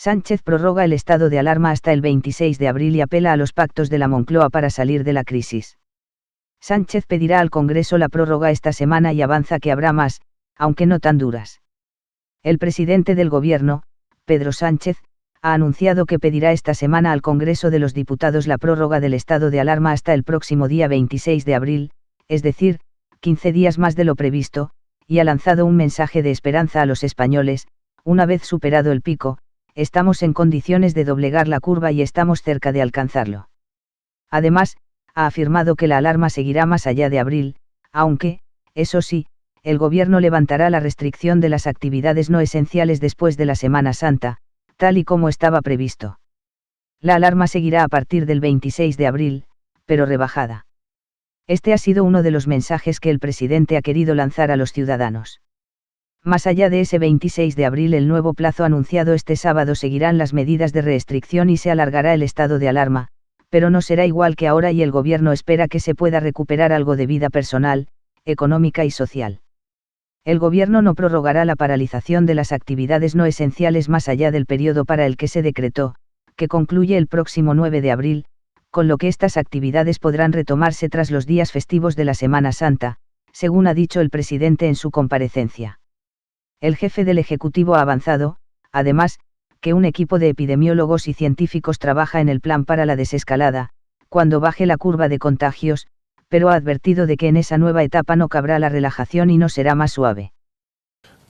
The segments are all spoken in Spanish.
Sánchez prorroga el estado de alarma hasta el 26 de abril y apela a los pactos de la Moncloa para salir de la crisis. Sánchez pedirá al Congreso la prórroga esta semana y avanza que habrá más, aunque no tan duras. El presidente del Gobierno, Pedro Sánchez, ha anunciado que pedirá esta semana al Congreso de los Diputados la prórroga del estado de alarma hasta el próximo día 26 de abril, es decir, 15 días más de lo previsto, y ha lanzado un mensaje de esperanza a los españoles: una vez superado el pico, estamos en condiciones de doblegar la curva y estamos cerca de alcanzarlo. Además, ha afirmado que la alarma seguirá más allá de abril, aunque, eso sí, el Gobierno levantará la restricción de las actividades no esenciales después de la Semana Santa, tal y como estaba previsto. La alarma seguirá a partir del 26 de abril, pero rebajada. Este ha sido uno de los mensajes que el presidente ha querido lanzar a los ciudadanos. Más allá de ese 26 de abril, el nuevo plazo anunciado este sábado, seguirán las medidas de restricción y se alargará el estado de alarma, pero no será igual que ahora y el Gobierno espera que se pueda recuperar algo de vida personal, económica y social. El Gobierno no prorrogará la paralización de las actividades no esenciales más allá del periodo para el que se decretó, que concluye el próximo 9 de abril, con lo que estas actividades podrán retomarse tras los días festivos de la Semana Santa, según ha dicho el presidente en su comparecencia. El jefe del Ejecutivo ha avanzado, además, que un equipo de epidemiólogos y científicos trabaja en el plan para la desescalada, cuando baje la curva de contagios, pero ha advertido de que en esa nueva etapa no cabrá la relajación y no será más suave.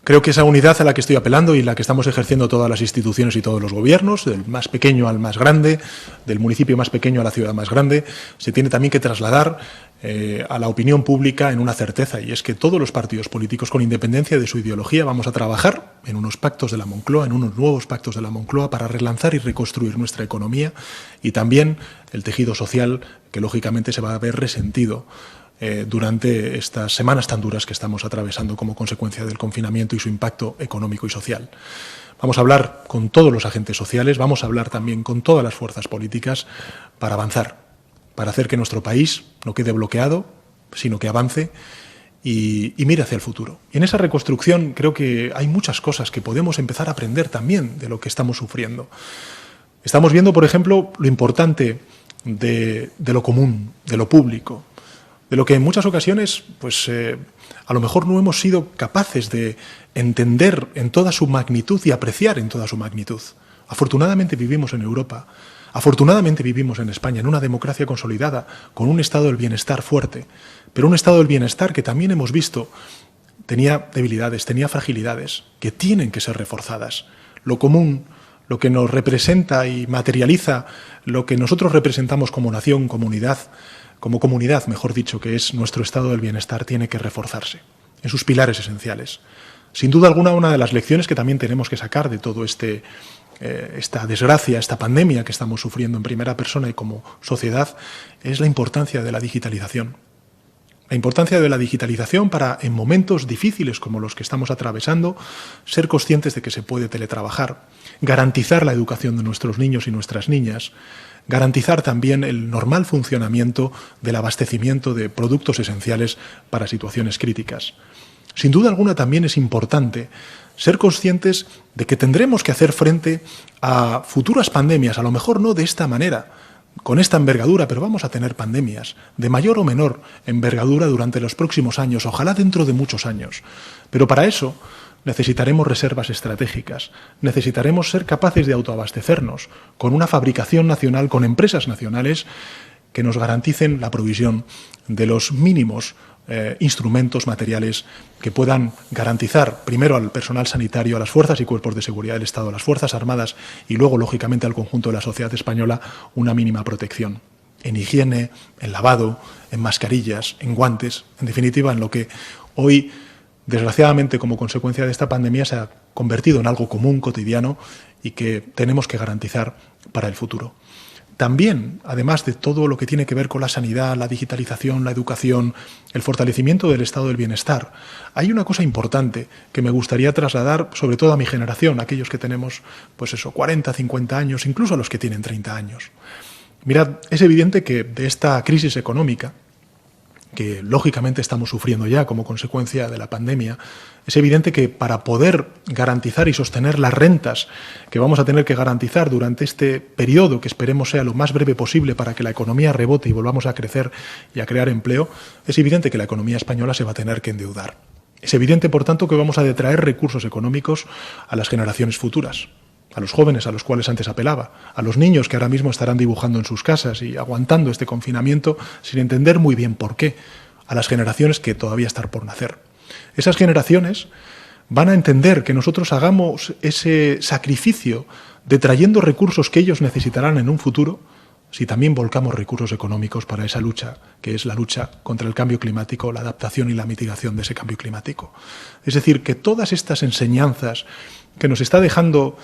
Creo que esa unidad a la que estoy apelando y la que estamos ejerciendo todas las instituciones y todos los gobiernos, del más pequeño al más grande, del municipio más pequeño a la ciudad más grande, se tiene también que trasladar a la opinión pública en una certeza, y es que todos los partidos políticos, con independencia de su ideología, vamos a trabajar en unos pactos de la Moncloa, en unos nuevos pactos de la Moncloa, para relanzar y reconstruir nuestra economía y también el tejido social, que lógicamente se va a ver resentido durante estas semanas tan duras que estamos atravesando como consecuencia del confinamiento y su impacto económico y social. Vamos a hablar con todos los agentes sociales, vamos a hablar también con todas las fuerzas políticas para avanzar, para hacer que nuestro país no quede bloqueado, sino que avance y mire hacia el futuro. Y en esa reconstrucción creo que hay muchas cosas que podemos empezar a aprender también de lo que estamos sufriendo. Estamos viendo, por ejemplo, lo importante de lo común, de lo público, de lo que en muchas ocasiones a lo mejor no hemos sido capaces de entender en toda su magnitud y apreciar en toda su magnitud. Afortunadamente vivimos en Europa, afortunadamente vivimos en España, en una democracia consolidada, con un estado del bienestar fuerte, pero un estado del bienestar que también hemos visto tenía debilidades, tenía fragilidades, que tienen que ser reforzadas. Lo común, lo que nos representa y materializa lo que nosotros representamos como nación, como comunidad, mejor dicho, que es nuestro estado del bienestar, tiene que reforzarse en sus pilares esenciales. Sin duda alguna, una de las lecciones que también tenemos que sacar de todo esta desgracia, esta pandemia que estamos sufriendo en primera persona y como sociedad, es la importancia de la digitalización. La importancia de la digitalización para, en momentos difíciles como los que estamos atravesando, ser conscientes de que se puede teletrabajar, garantizar la educación de nuestros niños y nuestras niñas, garantizar también el normal funcionamiento del abastecimiento de productos esenciales para situaciones críticas. Sin duda alguna también es importante ser conscientes de que tendremos que hacer frente a futuras pandemias, a lo mejor no de esta manera, con esta envergadura, pero vamos a tener pandemias de mayor o menor envergadura durante los próximos años, ojalá dentro de muchos años. Pero para eso necesitaremos reservas estratégicas, necesitaremos ser capaces de autoabastecernos con una fabricación nacional, con empresas nacionales que nos garanticen la provisión de los mínimos instrumentos materiales que puedan garantizar primero al personal sanitario, a las fuerzas y cuerpos de seguridad del Estado, a las Fuerzas Armadas y luego, lógicamente, al conjunto de la sociedad española una mínima protección en higiene, en lavado, en mascarillas, en guantes, en definitiva, en lo que hoy, desgraciadamente, como consecuencia de esta pandemia, se ha convertido en algo común, cotidiano y que tenemos que garantizar para el futuro. También, además de todo lo que tiene que ver con la sanidad, la digitalización, la educación, el fortalecimiento del estado del bienestar, hay una cosa importante que me gustaría trasladar, sobre todo a mi generación, aquellos que tenemos, 40, 50 años, incluso a los que tienen 30 años. Mirad, es evidente que de esta crisis económica, que lógicamente estamos sufriendo ya como consecuencia de la pandemia, es evidente que para poder garantizar y sostener las rentas que vamos a tener que garantizar durante este periodo, que esperemos sea lo más breve posible para que la economía rebote y volvamos a crecer y a crear empleo, es evidente que la economía española se va a tener que endeudar. Es evidente, por tanto, que vamos a detraer recursos económicos a las generaciones futuras, a los jóvenes a los cuales antes apelaba, a los niños que ahora mismo estarán dibujando en sus casas y aguantando este confinamiento sin entender muy bien por qué, a las generaciones que todavía están por nacer. Esas generaciones van a entender que nosotros hagamos ese sacrificio de trayendo recursos que ellos necesitarán en un futuro si también volcamos recursos económicos para esa lucha, que es la lucha contra el cambio climático, la adaptación y la mitigación de ese cambio climático. Es decir, que todas estas enseñanzas que nos está dejando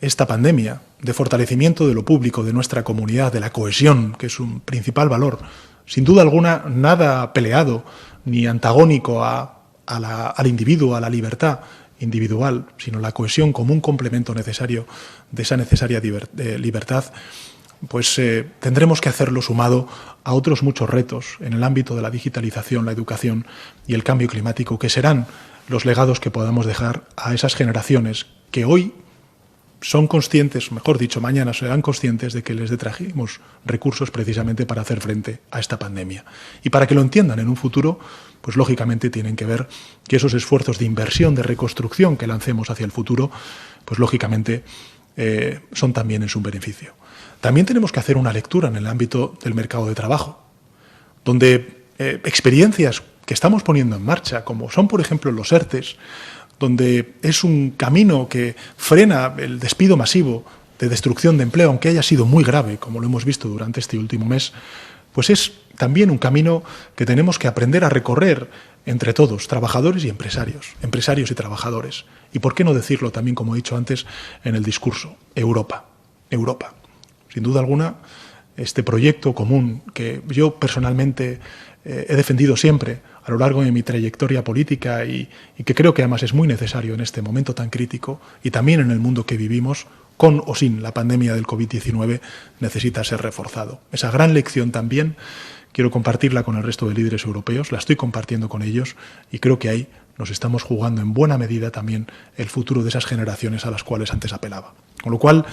esta pandemia de fortalecimiento de lo público, de nuestra comunidad, de la cohesión, que es un principal valor, sin duda alguna nada peleado ni antagónico al individuo, a la libertad individual, sino la cohesión como un complemento necesario de esa necesaria libertad, pues tendremos que hacerlo sumado a otros muchos retos en el ámbito de la digitalización, la educación y el cambio climático, que serán los legados que podamos dejar a esas generaciones que hoy son conscientes, mejor dicho, mañana serán conscientes de que les detrajimos recursos precisamente para hacer frente a esta pandemia. Y para que lo entiendan en un futuro, pues lógicamente tienen que ver que esos esfuerzos de inversión, de reconstrucción que lancemos hacia el futuro, pues lógicamente son también en su beneficio. También tenemos que hacer una lectura en el ámbito del mercado de trabajo, donde experiencias que estamos poniendo en marcha, como son, por ejemplo, los ERTEs, donde es un camino que frena el despido masivo de destrucción de empleo, aunque haya sido muy grave, como lo hemos visto durante este último mes, pues es también un camino que tenemos que aprender a recorrer entre todos, trabajadores y empresarios y trabajadores. Y por qué no decirlo también, como he dicho antes, en el discurso, Europa. Sin duda alguna, este proyecto común que yo personalmente he defendido siempre a lo largo de mi trayectoria política y que creo que además es muy necesario en este momento tan crítico y también en el mundo que vivimos, con o sin la pandemia del COVID-19, necesita ser reforzado. Esa gran lección también quiero compartirla con el resto de líderes europeos, la estoy compartiendo con ellos y creo que ahí nos estamos jugando en buena medida también el futuro de esas generaciones a las cuales antes apelaba. Con lo cual,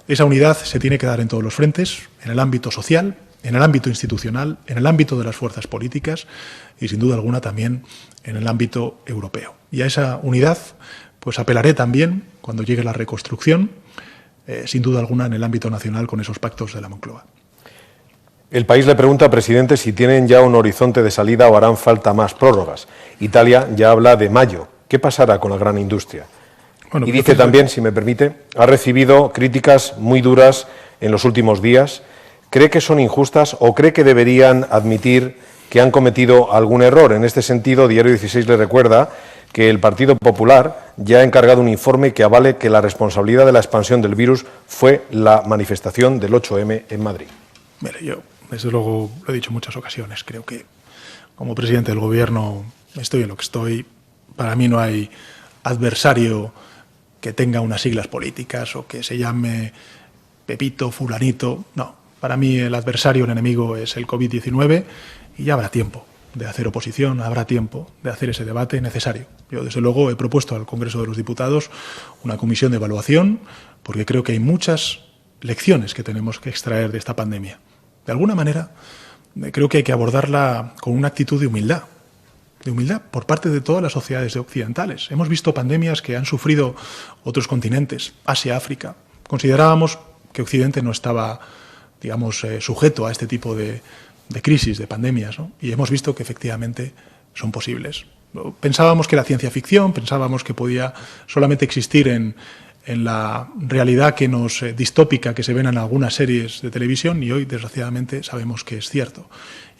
esa unidad se tiene que dar en todos los frentes, en el ámbito social, en el ámbito institucional, en el ámbito de las fuerzas políticas y, sin duda alguna, también en el ámbito europeo. Y a esa unidad pues apelaré también cuando llegue la reconstrucción, sin duda alguna, en el ámbito nacional con esos pactos de la Moncloa. El país le pregunta, presidente, si tienen ya un horizonte de salida o harán falta más prórrogas. Italia ya habla de mayo. ¿Qué pasará con la gran industria? Bueno, y dice también, si me permite, ha recibido críticas muy duras en los últimos días. ¿Cree que son injustas o cree que deberían admitir que han cometido algún error? En este sentido, Diario 16 le recuerda que el Partido Popular ya ha encargado un informe que avale que la responsabilidad de la expansión del virus fue la manifestación del 8M en Madrid. Mire, yo, desde luego, lo he dicho en muchas ocasiones, creo que como presidente del Gobierno estoy en lo que estoy. Para mí no hay adversario que tenga unas siglas políticas o que se llame Pepito, fulanito, no. Para mí el adversario, el enemigo es el COVID-19 y ya habrá tiempo de hacer oposición, habrá tiempo de hacer ese debate necesario. Yo, desde luego, he propuesto al Congreso de los Diputados una comisión de evaluación porque creo que hay muchas lecciones que tenemos que extraer de esta pandemia. De alguna manera, creo que hay que abordarla con una actitud de humildad por parte de todas las sociedades occidentales. Hemos visto pandemias que han sufrido otros continentes, Asia, África. Considerábamos que Occidente no estaba, digamos, sujeto a este tipo de crisis, de pandemias, ¿no? Y hemos visto que efectivamente son posibles. Pensábamos que era ciencia ficción, pensábamos que podía solamente existir en la realidad que nos distópica que se ven en algunas series de televisión y hoy, desgraciadamente, sabemos que es cierto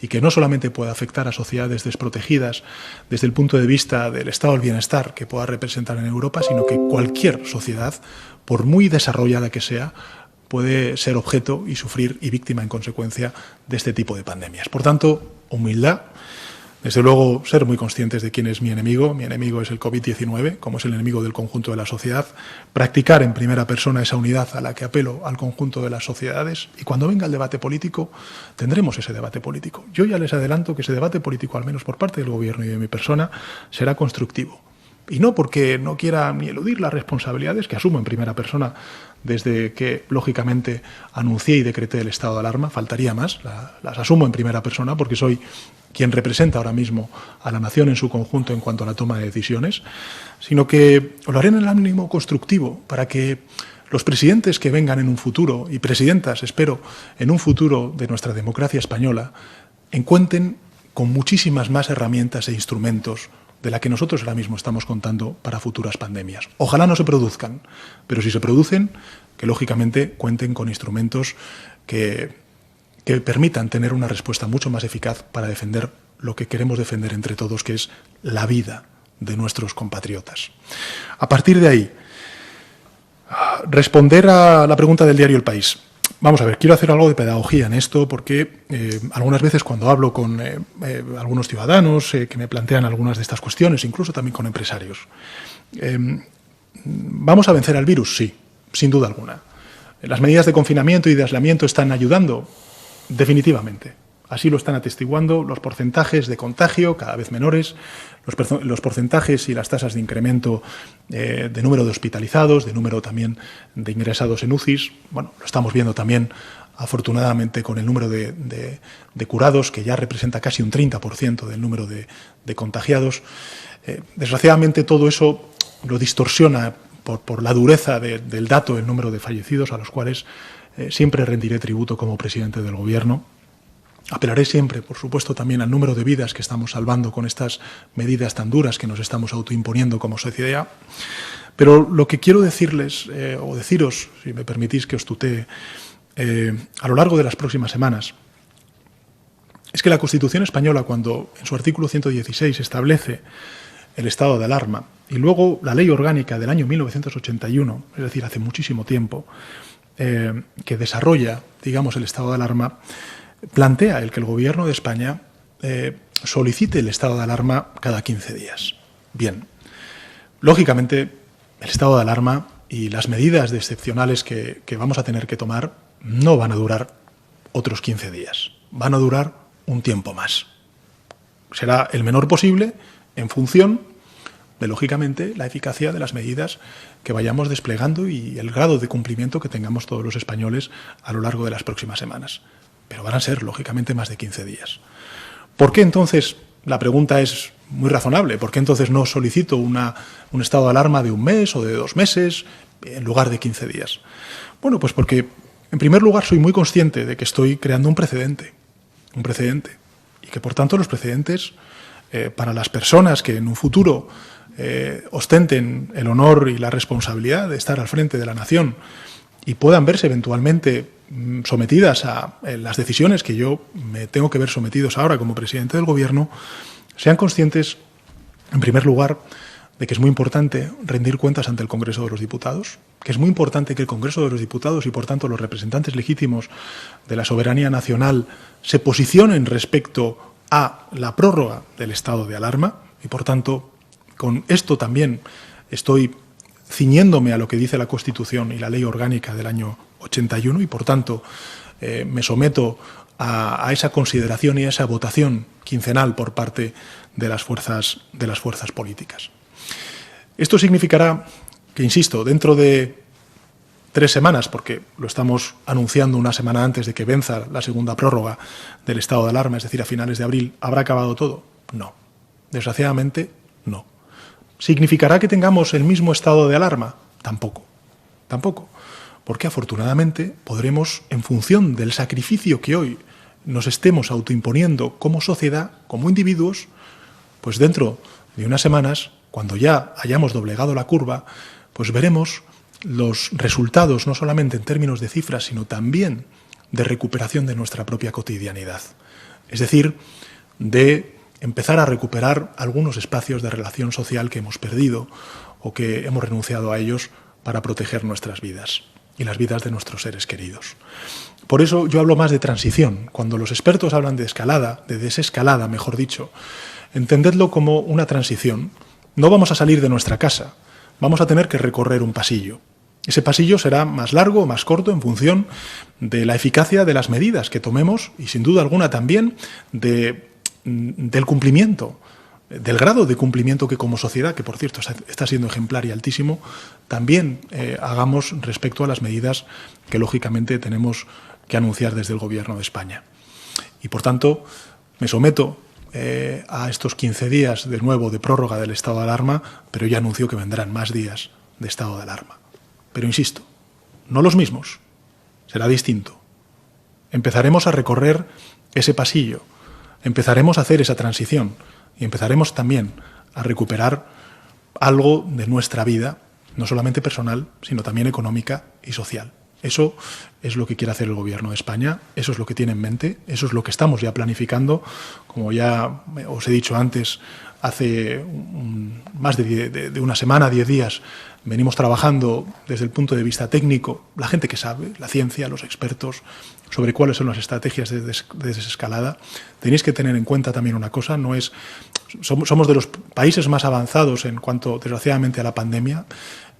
y que no solamente puede afectar a sociedades desprotegidas desde el punto de vista del estado del bienestar que pueda representar en Europa, sino que cualquier sociedad, por muy desarrollada que sea, puede ser objeto y sufrir y víctima en consecuencia de este tipo de pandemias. Por tanto, humildad, Desde luego, ser muy conscientes de quién es mi enemigo. Mi enemigo es el COVID-19, como es el enemigo del conjunto de la sociedad. Practicar en primera persona esa unidad a la que apelo al conjunto de las sociedades. Y cuando venga el debate político, tendremos ese debate político. Yo ya les adelanto que ese debate político, al menos por parte del Gobierno y de mi persona, será constructivo. Y no porque no quiera ni eludir las responsabilidades que asumo en primera persona desde que, lógicamente, anuncié y decreté el estado de alarma. Faltaría más, las asumo en primera persona porque soy quien representa ahora mismo a la nación en su conjunto en cuanto a la toma de decisiones, sino que lo haré en el ánimo constructivo para que los presidentes que vengan en un futuro, y presidentas, espero, en un futuro de nuestra democracia española, encuentren con muchísimas más herramientas e instrumentos de la que nosotros ahora mismo estamos contando para futuras pandemias. Ojalá no se produzcan, pero si se producen, que lógicamente cuenten con instrumentos que permitan tener una respuesta mucho más eficaz para defender lo que queremos defender entre todos, que es la vida de nuestros compatriotas. A partir de ahí, responder a la pregunta del diario El País. Vamos a ver, quiero hacer algo de pedagogía en esto porque algunas veces cuando hablo con algunos ciudadanos que me plantean algunas de estas cuestiones, incluso también con empresarios, ¿vamos a vencer al virus? Sí, sin duda alguna. ¿Las medidas de confinamiento y de aislamiento están ayudando? Definitivamente. Así lo están atestiguando los porcentajes de contagio cada vez menores, los porcentajes y las tasas de incremento de número de hospitalizados, de número también de ingresados en UCIs. Bueno, lo estamos viendo también, afortunadamente, con el número de curados, que ya representa casi un 30% del número de contagiados. Desgraciadamente, todo eso lo distorsiona por la dureza del dato, el número de fallecidos, a los cuales siempre rendiré tributo como presidente del Gobierno. Apelaré siempre, por supuesto, también al número de vidas que estamos salvando con estas medidas tan duras que nos estamos autoimponiendo como sociedad. Pero lo que quiero decirles, o deciros, si me permitís que os tutee, a lo largo de las próximas semanas, es que la Constitución española, cuando en su artículo 116 establece el estado de alarma, y luego la Ley Orgánica del año 1981, es decir, hace muchísimo tiempo, que desarrolla, digamos, el estado de alarma, plantea el que el Gobierno de España solicite el estado de alarma cada 15 días. Bien, lógicamente, el estado de alarma y las medidas excepcionales que vamos a tener que tomar no van a durar otros 15 días, van a durar un tiempo más. Será el menor posible en función de, lógicamente, la eficacia de las medidas que vayamos desplegando y el grado de cumplimiento que tengamos todos los españoles a lo largo de las próximas semanas. Pero van a ser, lógicamente, más de 15 días. ¿Por qué entonces? La pregunta es muy razonable. ¿Por qué entonces no solicito un estado de alarma de un mes o de 2 meses en lugar de 15 días? Bueno, pues porque, en primer lugar, soy muy consciente de que estoy creando un precedente, y que, por tanto, los precedentes para las personas que en un futuro ostenten el honor y la responsabilidad de estar al frente de la nación y puedan verse eventualmente sometidas a las decisiones que yo me tengo que ver sometidos ahora como presidente del Gobierno, sean conscientes, en primer lugar, de que es muy importante rendir cuentas ante el Congreso de los Diputados, que es muy importante que el Congreso de los Diputados y, por tanto, los representantes legítimos de la soberanía nacional se posicionen respecto a la prórroga del estado de alarma y, por tanto, con esto también estoy ciñéndome a lo que dice la Constitución y la Ley Orgánica del año 81 y, por tanto, me someto a esa consideración y a esa votación quincenal por parte de las fuerzas políticas. Esto significará que, insisto, dentro de 3 semanas, porque lo estamos anunciando una semana antes de que venza la segunda prórroga del estado de alarma, es decir, a finales de abril, ¿habrá acabado todo? No. Desgraciadamente, no. ¿Significará que tengamos el mismo estado de alarma? Tampoco. Porque afortunadamente podremos, en función del sacrificio que hoy nos estemos autoimponiendo como sociedad, como individuos, pues dentro de unas semanas, cuando ya hayamos doblegado la curva, pues veremos los resultados, no solamente en términos de cifras, sino también de recuperación de nuestra propia cotidianidad. Es decir, de empezar a recuperar algunos espacios de relación social que hemos perdido o que hemos renunciado a ellos para proteger nuestras vidas y las vidas de nuestros seres queridos. Por eso yo hablo más de transición. Cuando los expertos hablan de escalada, de desescalada, mejor dicho, entendedlo como una transición. No vamos a salir de nuestra casa, vamos a tener que recorrer un pasillo. Ese pasillo será más largo o más corto en función de la eficacia de las medidas que tomemos y, sin duda alguna, también del cumplimiento, del grado de cumplimiento que como sociedad, que por cierto está siendo ejemplar y altísimo, también hagamos respecto a las medidas que lógicamente tenemos que anunciar desde el Gobierno de España. Y por tanto, me someto a estos 15 días de nuevo de prórroga del estado de alarma, pero ya anuncio que vendrán más días de estado de alarma. Pero insisto, no los mismos, será distinto. Empezaremos a recorrer ese pasillo, empezaremos a hacer esa transición y empezaremos también a recuperar algo de nuestra vida, no solamente personal, sino también económica y social. Eso es lo que quiere hacer el Gobierno de España, eso es lo que tiene en mente, eso es lo que estamos ya planificando. Como ya os he dicho antes, hace más de una semana, 10 días, venimos trabajando desde el punto de vista técnico, la gente que sabe, la ciencia, los expertos, sobre cuáles son las estrategias de desescalada. Tenéis que tener en cuenta también una cosa, somos de los países más avanzados en cuanto, desgraciadamente, a la pandemia,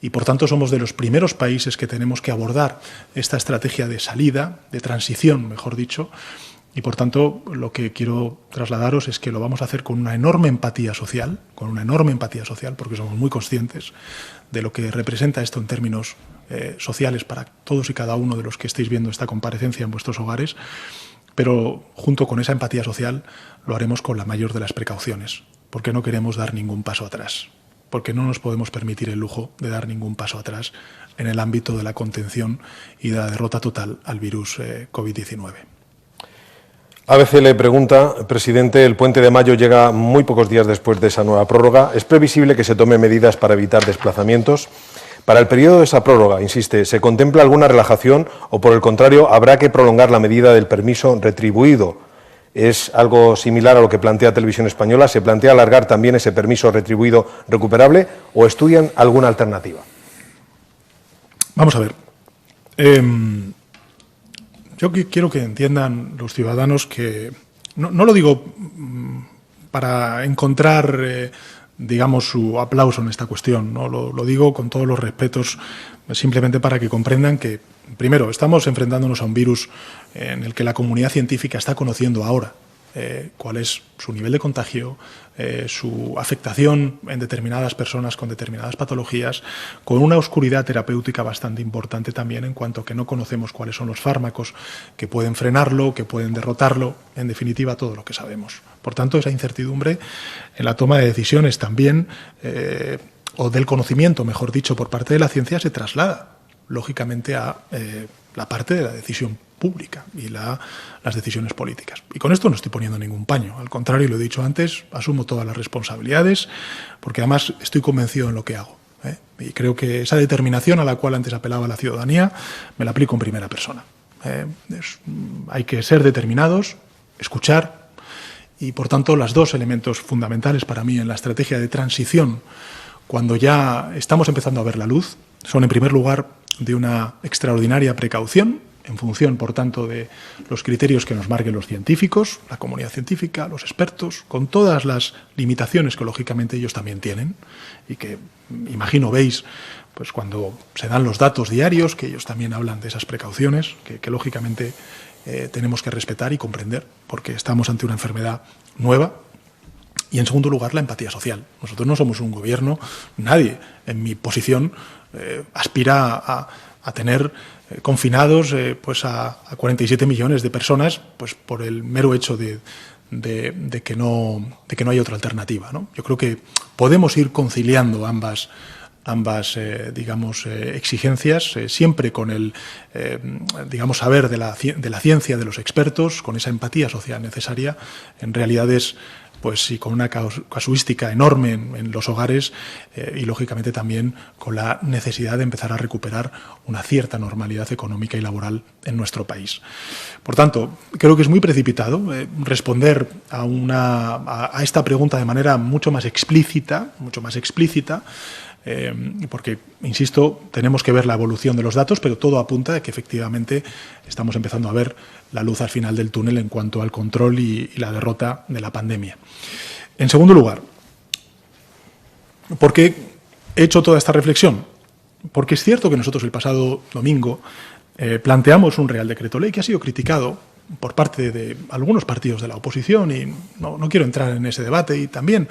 y por tanto somos de los primeros países que tenemos que abordar esta estrategia de salida, de transición, mejor dicho, y por tanto lo que quiero trasladaros es que lo vamos a hacer con una enorme empatía social, porque somos muy conscientes de lo que representa esto en términos sociales para todos y cada uno de los que estéis viendo esta comparecencia en vuestros hogares, pero junto con esa empatía social lo haremos con la mayor de las precauciones, porque no queremos dar ningún paso atrás, porque no nos podemos permitir el lujo de dar ningún paso atrás en el ámbito de la contención y de la derrota total al virus COVID-19. ABC le pregunta, presidente, el puente de mayo llega muy pocos días después de esa nueva prórroga. ¿Es previsible que se tomen medidas para evitar desplazamientos? Para el periodo de esa prórroga, insiste, ¿se contempla alguna relajación o, por el contrario, habrá que prolongar la medida del permiso retribuido? ¿Es algo similar a lo que plantea Televisión Española? ¿Se plantea alargar también ese permiso retribuido recuperable o estudian alguna alternativa? Vamos a ver. Yo quiero que entiendan los ciudadanos que, no lo digo para encontrar, digamos, su aplauso en esta cuestión, ¿no? Lo digo con todos los respetos, simplemente para que comprendan que, primero, estamos enfrentándonos a un virus en el que la comunidad científica está conociendo ahora cuál es su nivel de contagio, su afectación en determinadas personas con determinadas patologías, con una oscuridad terapéutica bastante importante también en cuanto a que no conocemos cuáles son los fármacos que pueden frenarlo, que pueden derrotarlo, en definitiva todo lo que sabemos. Por tanto, esa incertidumbre en la toma de decisiones también, o del conocimiento, mejor dicho, por parte de la ciencia se traslada, lógicamente, a la parte de la decisión pública y las decisiones políticas. Y con esto no estoy poniendo ningún paño, al contrario, lo he dicho antes, asumo todas las responsabilidades, porque además estoy convencido en lo que hago, y creo que esa determinación a la cual antes apelaba la ciudadanía me la aplico en primera persona. Hay que ser determinados, escuchar, y por tanto los dos elementos fundamentales para mí en la estrategia de transición, cuando ya estamos empezando a ver la luz, son en primer lugar de una extraordinaria precaución, en función, por tanto, de los criterios que nos marquen los científicos, la comunidad científica, los expertos, con todas las limitaciones que lógicamente ellos también tienen y que, imagino, veis pues cuando se dan los datos diarios, que ellos también hablan de esas precauciones, que lógicamente tenemos que respetar y comprender, porque estamos ante una enfermedad nueva. Y en segundo lugar, la empatía social. Nosotros no somos un gobierno, nadie en mi posición aspira a tener confinados pues a 47 millones de personas pues por el mero hecho de que no hay otra alternativa, ¿no? Yo creo que podemos ir conciliando ambas digamos, exigencias, siempre con el, digamos, saber de la ciencia, de los expertos, con esa empatía social necesaria, en realidades pues sí, con una casuística enorme en los hogares y, lógicamente, también con la necesidad de empezar a recuperar una cierta normalidad económica y laboral en nuestro país. Por tanto, creo que es muy precipitado responder a esta pregunta de manera mucho más explícita, porque, insisto, tenemos que ver la evolución de los datos, pero todo apunta a que efectivamente estamos empezando a ver la luz al final del túnel en cuanto al control y la derrota de la pandemia. En segundo lugar, ¿por qué he hecho toda esta reflexión? Porque es cierto que nosotros el pasado domingo planteamos un Real Decreto Ley que ha sido criticado por parte de algunos partidos de la oposición, y no quiero entrar en ese debate, y también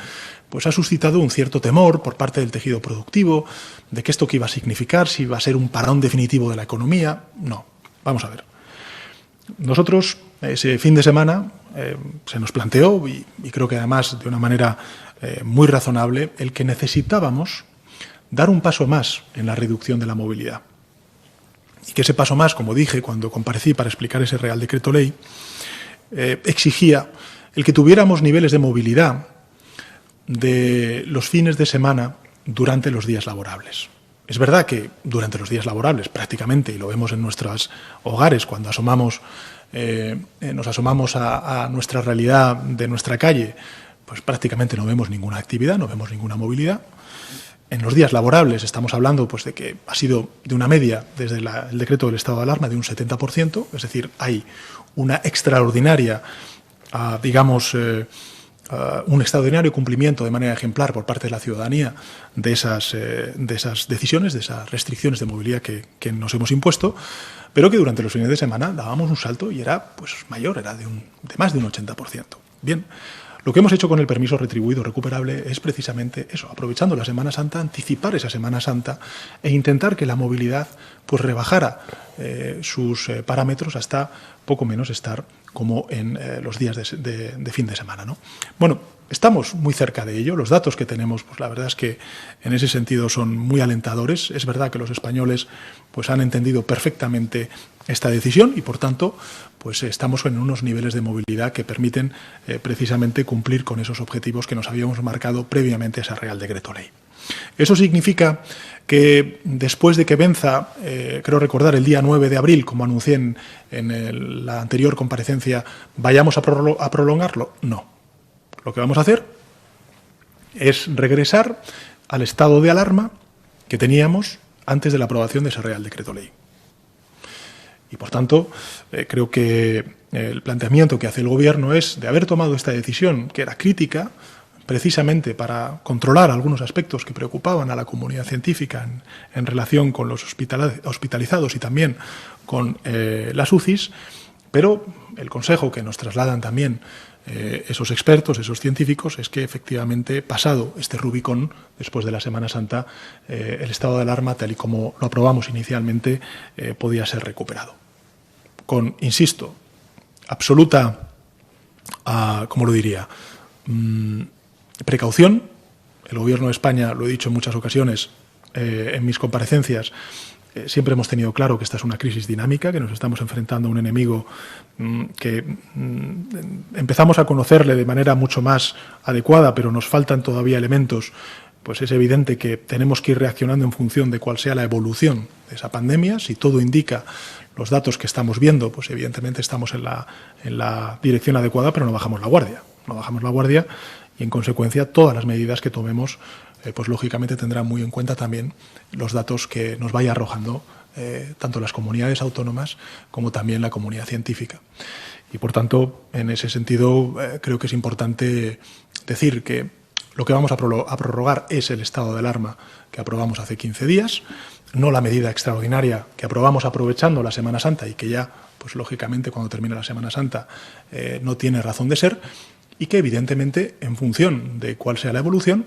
pues ha suscitado un cierto temor por parte del tejido productivo de que esto qué iba a significar, si iba a ser un parón definitivo de la economía. No, vamos a ver. Nosotros ese fin de semana se nos planteó, y creo que además de una manera muy razonable, el que necesitábamos dar un paso más en la reducción de la movilidad. Y que ese paso más, como dije cuando comparecí para explicar ese Real Decreto Ley, exigía el que tuviéramos niveles de movilidad de los fines de semana durante los días laborables. Es verdad que durante los días laborables, prácticamente, y lo vemos en nuestros hogares cuando nos asomamos a nuestra realidad de nuestra calle, pues prácticamente no vemos ninguna actividad, no vemos ninguna movilidad. En los días laborables estamos hablando pues, de que ha sido de una media, desde el decreto del estado de alarma, de un 70%, es decir, hay una extraordinaria, un extraordinario cumplimiento de manera ejemplar por parte de la ciudadanía de esas decisiones, de esas restricciones de movilidad que nos hemos impuesto, pero que durante los fines de semana dábamos un salto y era pues, mayor, era de más de un 80%. Bien. Lo que hemos hecho con el permiso retribuido recuperable es precisamente eso, aprovechando la Semana Santa, anticipar esa Semana Santa e intentar que la movilidad pues rebajara sus parámetros hasta poco menos estar como en los días de fin de semana, ¿no? Bueno, estamos muy cerca de ello. Los datos que tenemos, pues la verdad es que en ese sentido son muy alentadores. Es verdad que los españoles pues han entendido perfectamente esta decisión y, por tanto, pues estamos en unos niveles de movilidad que permiten precisamente cumplir con esos objetivos que nos habíamos marcado previamente a ese Real Decreto Ley. Eso significa que después de que venza, creo recordar, el día 9 de abril, como anuncié en la anterior comparecencia, ¿vayamos a prolongarlo? No. Lo que vamos a hacer es regresar al estado de alarma que teníamos antes de la aprobación de ese Real Decreto Ley. Y, por tanto, creo que el planteamiento que hace el Gobierno es de haber tomado esta decisión, que era crítica, precisamente para controlar algunos aspectos que preocupaban a la comunidad científica en relación con los hospitalizados y también con las UCIs, pero el consejo que nos trasladan también esos expertos, esos científicos, es que efectivamente, pasado este Rubicón, después de la Semana Santa, el estado de alarma, tal y como lo aprobamos inicialmente, podía ser recuperado. Con, insisto, absoluta, ¿cómo lo diría?, precaución. El Gobierno de España, lo he dicho en muchas ocasiones en mis comparecencias, siempre hemos tenido claro que esta es una crisis dinámica, que nos estamos enfrentando a un enemigo que empezamos a conocerle de manera mucho más adecuada, pero nos faltan todavía elementos. Pues es evidente que tenemos que ir reaccionando en función de cuál sea la evolución de esa pandemia. Si todo indica los datos que estamos viendo, pues evidentemente estamos en la dirección adecuada, pero no bajamos la guardia. No bajamos la guardia y, en consecuencia, todas las medidas que tomemos pues lógicamente tendrán muy en cuenta también los datos que nos vaya arrojando tanto las comunidades autónomas como también la comunidad científica. Y, por tanto, en ese sentido, creo que es importante decir que lo que vamos a prorrogar es el estado de alarma que aprobamos hace 15 días, no la medida extraordinaria que aprobamos aprovechando la Semana Santa y que ya, pues lógicamente, cuando termine la Semana Santa no tiene razón de ser, y que, evidentemente, en función de cuál sea la evolución,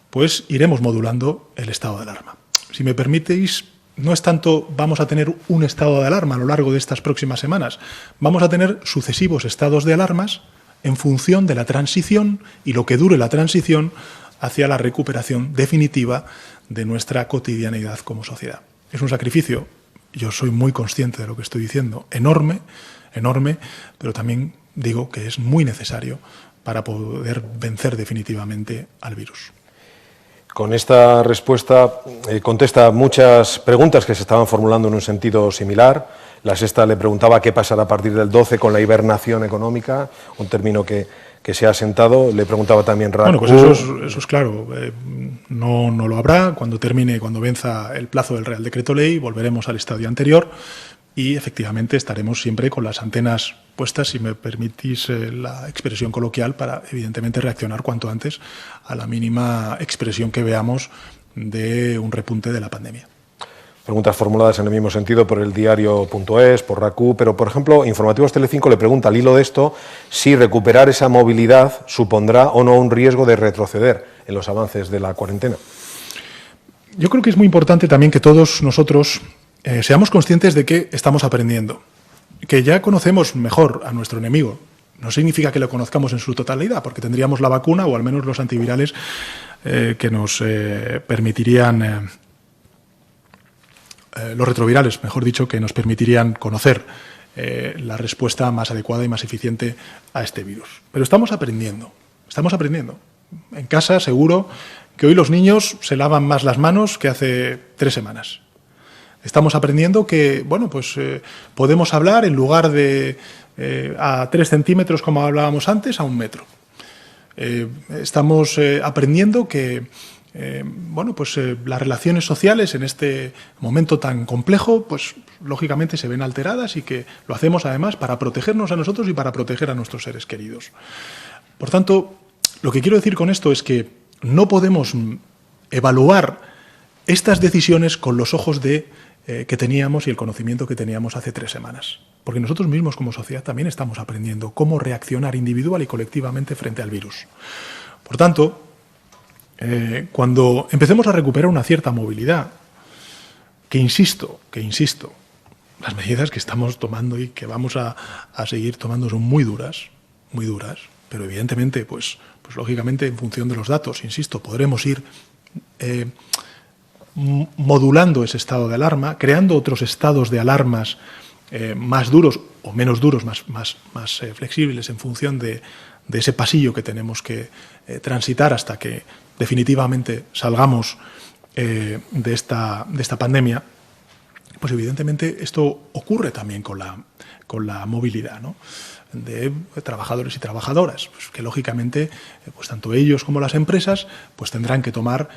pues iremos modulando el estado de alarma. Si me permitéis, no es tanto vamos a tener un estado de alarma a lo largo de estas próximas semanas, vamos a tener sucesivos estados de alarmas en función de la transición y lo que dure la transición hacia la recuperación definitiva de nuestra cotidianeidad como sociedad. Es un sacrificio, yo soy muy consciente de lo que estoy diciendo, enorme, pero también digo que es muy necesario para poder vencer definitivamente al virus. Con esta respuesta contesta muchas preguntas que se estaban formulando en un sentido similar. La sexta le preguntaba qué pasará a partir del 12 con la hibernación económica, un término que se ha asentado. Le preguntaba también Bueno, pues eso es claro. No lo habrá. Cuando venza el plazo del Real Decreto Ley, volveremos al estadio anterior y efectivamente estaremos siempre con las antenas respuesta, si me permitís la expresión coloquial, para evidentemente reaccionar cuanto antes a la mínima expresión que veamos de un repunte de la pandemia. Preguntas formuladas en el mismo sentido por el diario.es, por RACU, pero, por ejemplo, Informativos Telecinco le pregunta al hilo de esto si recuperar esa movilidad supondrá o no un riesgo de retroceder en los avances de la cuarentena. Yo creo que es muy importante también que todos nosotros seamos conscientes de que estamos aprendiendo, que ya conocemos mejor a nuestro enemigo. No significa que lo conozcamos en su totalidad, porque tendríamos la vacuna o al menos los antivirales que nos permitirían... los retrovirales, mejor dicho, que nos permitirían conocer la respuesta más adecuada y más eficiente a este virus. Pero estamos aprendiendo. En casa, seguro que hoy los niños se lavan más las manos que hace 3 semanas. Estamos aprendiendo que, bueno, pues podemos hablar en lugar de a 3 centímetros, como hablábamos antes, a 1 metro. Estamos aprendiendo que las relaciones sociales en este momento tan complejo, pues lógicamente se ven alteradas y que lo hacemos además para protegernos a nosotros y para proteger a nuestros seres queridos. Por tanto, lo que quiero decir con esto es que no podemos evaluar estas decisiones con los ojos que teníamos y el conocimiento que teníamos hace 3 semanas. Porque nosotros mismos como sociedad también estamos aprendiendo cómo reaccionar individual y colectivamente frente al virus. Por tanto, cuando empecemos a recuperar una cierta movilidad, que insisto, las medidas que estamos tomando y que vamos a seguir tomando son muy duras, pero evidentemente, pues lógicamente en función de los datos, insisto, podremos ir modulando ese estado de alarma, creando otros estados de alarmas más duros o menos duros, más flexibles en función de ese pasillo que tenemos que transitar hasta que definitivamente salgamos de esta pandemia. Pues evidentemente esto ocurre también con la movilidad, ¿no?, de trabajadores y trabajadoras, pues que lógicamente pues tanto ellos como las empresas pues tendrán que tomar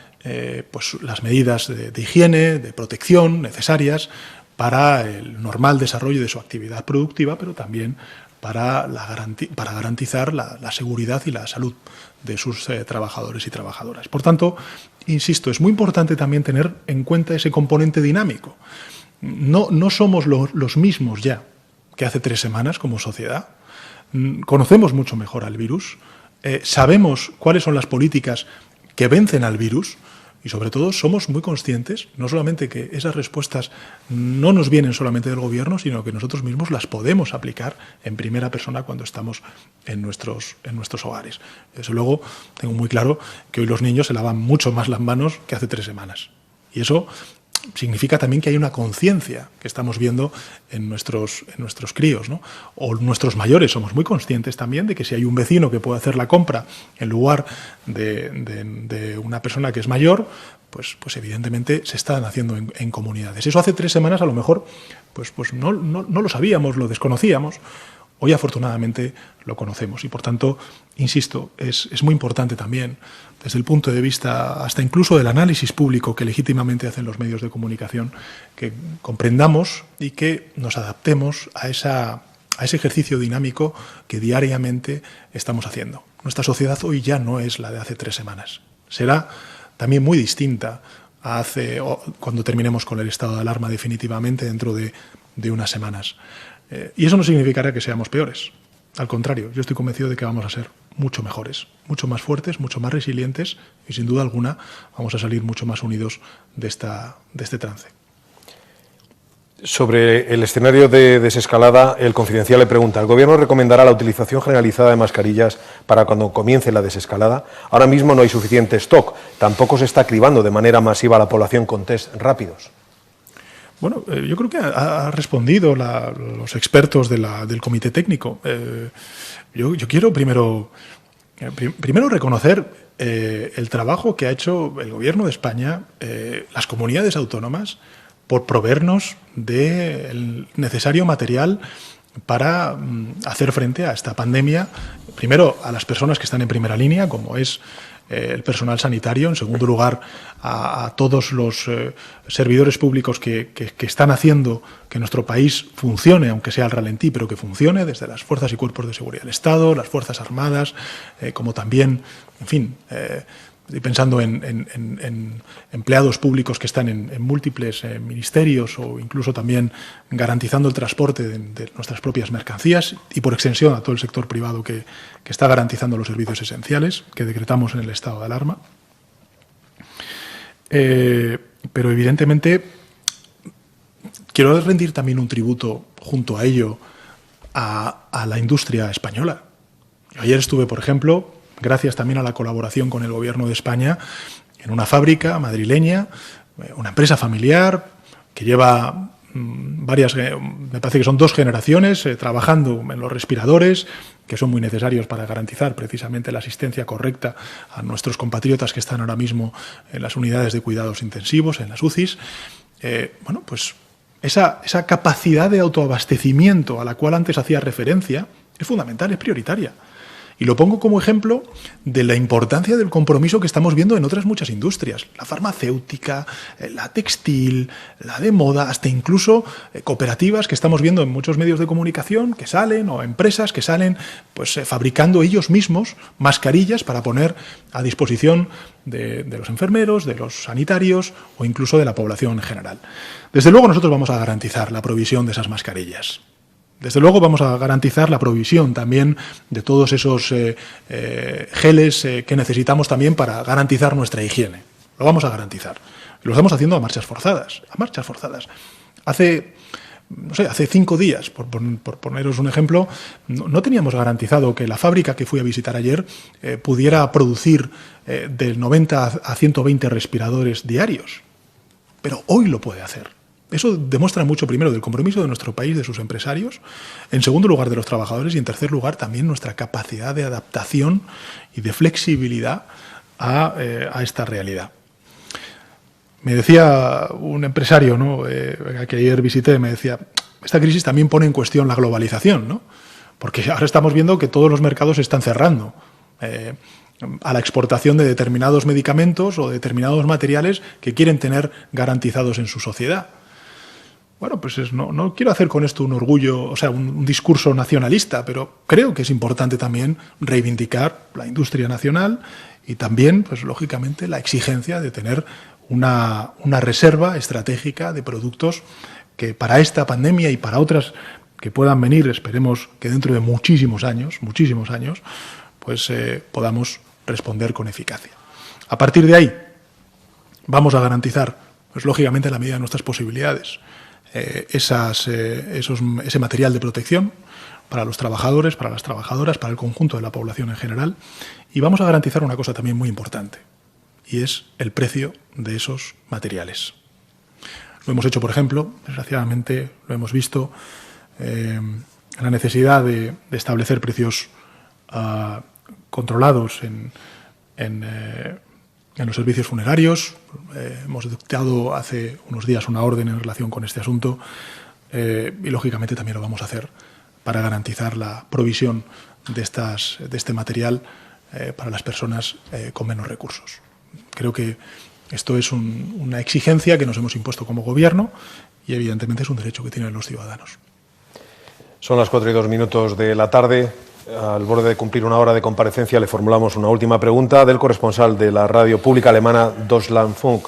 pues las medidas de higiene, de protección necesarias para el normal desarrollo de su actividad productiva, pero también para garantizar la seguridad y la salud de sus trabajadores y trabajadoras. Por tanto, insisto, es muy importante también tener en cuenta ese componente dinámico. No somos los mismos ya que hace 3 semanas como sociedad. Conocemos mucho mejor al virus, sabemos cuáles son las políticas que vencen al virus y, sobre todo, somos muy conscientes, no solamente que esas respuestas no nos vienen solamente del gobierno, sino que nosotros mismos las podemos aplicar en primera persona cuando estamos en nuestros hogares. Desde luego, tengo muy claro que hoy los niños se lavan mucho más las manos que hace 3 semanas. Y eso significa también que hay una conciencia que estamos viendo en nuestros críos, ¿no? O nuestros mayores somos muy conscientes también de que si hay un vecino que puede hacer la compra en lugar de una persona que es mayor, pues evidentemente se están haciendo en comunidades. Eso hace 3 semanas a lo mejor pues no lo sabíamos, lo desconocíamos. Hoy, afortunadamente, lo conocemos y, por tanto, insisto, es muy importante también, desde el punto de vista hasta incluso del análisis público que legítimamente hacen los medios de comunicación, que comprendamos y que nos adaptemos a ese ejercicio dinámico que diariamente estamos haciendo. Nuestra sociedad hoy ya no es la de hace 3 semanas. Será también muy distinta cuando terminemos con el estado de alarma definitivamente dentro de unas semanas. Y eso no significará que seamos peores. Al contrario, yo estoy convencido de que vamos a ser mucho mejores, mucho más fuertes, mucho más resilientes y, sin duda alguna, vamos a salir mucho más unidos de este trance. Sobre el escenario de desescalada, el Confidencial le pregunta: ¿el Gobierno recomendará la utilización generalizada de mascarillas para cuando comience la desescalada? Ahora mismo no hay suficiente stock, tampoco se está cribando de manera masiva a la población con test rápidos. Bueno, yo creo que ha respondido los expertos del Comité Técnico. Yo quiero primero reconocer el trabajo que ha hecho el Gobierno de España, las comunidades autónomas, por proveernos del necesario material para hacer frente a esta pandemia. Primero, a las personas que están en primera línea, como es el personal sanitario, en segundo lugar a todos los servidores públicos que están haciendo que nuestro país funcione, aunque sea al ralentí, pero que funcione, desde las fuerzas y cuerpos de seguridad del Estado, las Fuerzas Armadas, como también, en fin, estoy pensando en empleados públicos que están en múltiples ministerios o incluso también garantizando el transporte de nuestras propias mercancías y por extensión a todo el sector privado que está garantizando los servicios esenciales que decretamos en el estado de alarma. Pero evidentemente quiero rendir también un tributo junto a ello a la industria española. Yo ayer estuve, por ejemplo, gracias también a la colaboración con el Gobierno de España, en una fábrica madrileña, una empresa familiar que lleva varias, me parece que son 2 generaciones trabajando en los respiradores, que son muy necesarios para garantizar precisamente la asistencia correcta a nuestros compatriotas que están ahora mismo en las unidades de cuidados intensivos, en las UCIs. Bueno, pues esa capacidad de autoabastecimiento a la cual antes hacía referencia es fundamental, es prioritaria. Y lo pongo como ejemplo de la importancia del compromiso que estamos viendo en otras muchas industrias. La farmacéutica, la textil, la de moda, hasta incluso cooperativas que estamos viendo en muchos medios de comunicación que salen, o empresas que salen pues fabricando ellos mismos mascarillas para poner a disposición de los enfermeros, de los sanitarios o incluso de la población en general. Desde luego nosotros vamos a garantizar la provisión de esas mascarillas. Desde luego vamos a garantizar la provisión también de todos esos geles que necesitamos también para garantizar nuestra higiene. Lo vamos a garantizar. Lo estamos haciendo a marchas forzadas. Hace 5 días, por poneros un ejemplo, no teníamos garantizado que la fábrica que fui a visitar ayer pudiera producir de 90 a 120 respiradores diarios. Pero hoy lo puede hacer. Eso demuestra mucho, primero, del compromiso de nuestro país, de sus empresarios, en segundo lugar, de los trabajadores y, en tercer lugar, también nuestra capacidad de adaptación y de flexibilidad a esta realidad. Me decía un empresario, ¿no?, que ayer visité, me decía, esta crisis también pone en cuestión la globalización, ¿no?, porque ahora estamos viendo que todos los mercados se están cerrando a la exportación de determinados medicamentos o determinados materiales que quieren tener garantizados en su sociedad. Bueno, pues no quiero hacer con esto un orgullo, o sea, un discurso nacionalista, pero creo que es importante también reivindicar la industria nacional y también, pues lógicamente, la exigencia de tener una reserva estratégica de productos que para esta pandemia y para otras que puedan venir, esperemos que dentro de muchísimos años, pues podamos responder con eficacia. A partir de ahí, vamos a garantizar, pues lógicamente, en la medida de nuestras posibilidades, ese material de protección para los trabajadores, para las trabajadoras, para el conjunto de la población en general. Y vamos a garantizar una cosa también muy importante, y es el precio de esos materiales. Lo hemos hecho, por ejemplo, desgraciadamente lo hemos visto, la necesidad de establecer precios controlados en los servicios funerarios. Hemos dictado hace unos días una orden en relación con este asunto y, lógicamente, también lo vamos a hacer para garantizar la provisión de este material para las personas con menos recursos. Creo que esto es una exigencia que nos hemos impuesto como Gobierno y, evidentemente, es un derecho que tienen los ciudadanos. Son las 4:02 de la tarde. Al borde de cumplir una hora de comparecencia, le formulamos una última pregunta del corresponsal de la radio pública alemana Deutschlandfunk.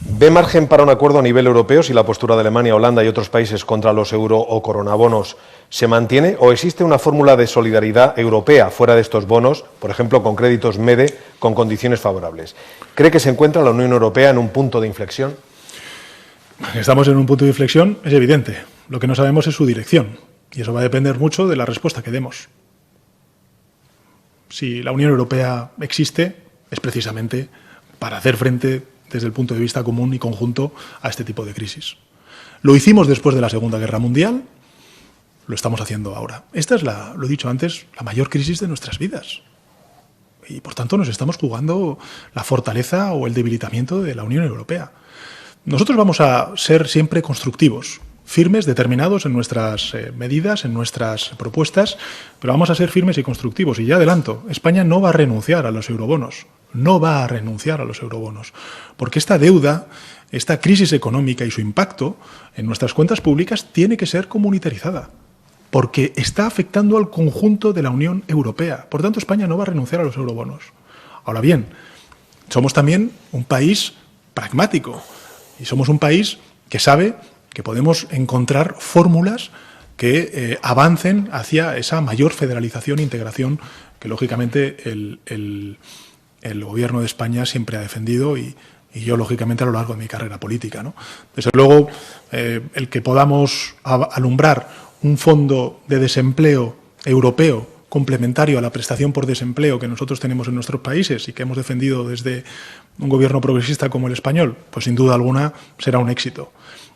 ¿Ve margen para un acuerdo a nivel europeo si la postura de Alemania, Holanda y otros países contra los euro o coronabonos se mantiene, o existe una fórmula de solidaridad europea fuera de estos bonos, por ejemplo con créditos MEDE con condiciones favorables? ¿Cree que se encuentra la Unión Europea en un punto de inflexión? Estamos en un punto de inflexión, es evidente. Lo que no sabemos es su dirección y eso va a depender mucho de la respuesta que demos. Si la Unión Europea existe, es precisamente para hacer frente desde el punto de vista común y conjunto a este tipo de crisis. Lo hicimos después de la Segunda Guerra Mundial, lo estamos haciendo ahora. Esta es, lo he dicho antes, la mayor crisis de nuestras vidas. Y, por tanto, nos estamos jugando la fortaleza o el debilitamiento de la Unión Europea. Nosotros vamos a ser siempre constructivos firmes, determinados en nuestras medidas, en nuestras propuestas, pero vamos a ser firmes y constructivos. Y ya adelanto, España no va a renunciar a los eurobonos, no va a renunciar a los eurobonos, porque esta deuda, esta crisis económica y su impacto en nuestras cuentas públicas tiene que ser comunitarizada, porque está afectando al conjunto de la Unión Europea. Por tanto, España no va a renunciar a los eurobonos. Ahora bien, somos también un país pragmático y somos un país que sabe que podemos encontrar fórmulas que avancen hacia esa mayor federalización e integración que, lógicamente, el Gobierno de España siempre ha defendido y yo, lógicamente, a lo largo de mi carrera política, ¿no? Desde luego, el que podamos alumbrar un fondo de desempleo europeo complementario a la prestación por desempleo que nosotros tenemos en nuestros países y que hemos defendido desde un gobierno progresista como el español, pues sin duda alguna será un éxito.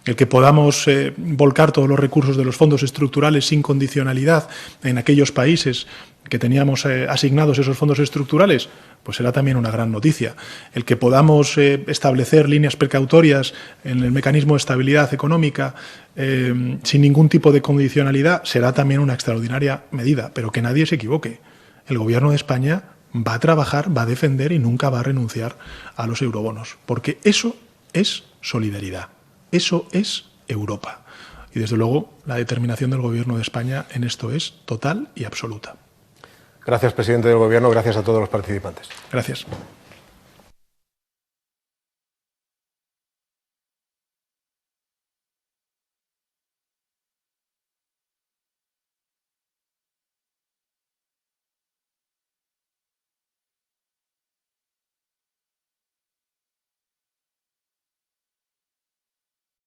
El que podamos volcar todos los recursos de los fondos estructurales sin condicionalidad en aquellos países que teníamos asignados esos fondos estructurales, pues será también una gran noticia. El que podamos establecer líneas precautorias en el mecanismo de estabilidad económica sin ningún tipo de condicionalidad será también una extraordinaria medida, pero que nadie se equivoque. El Gobierno de España va a trabajar, va a defender y nunca va a renunciar a los eurobonos, porque eso es solidaridad. Eso es Europa. Y, desde luego, la determinación del Gobierno de España en esto es total y absoluta. Gracias, presidente del Gobierno. Gracias a todos los participantes. Gracias.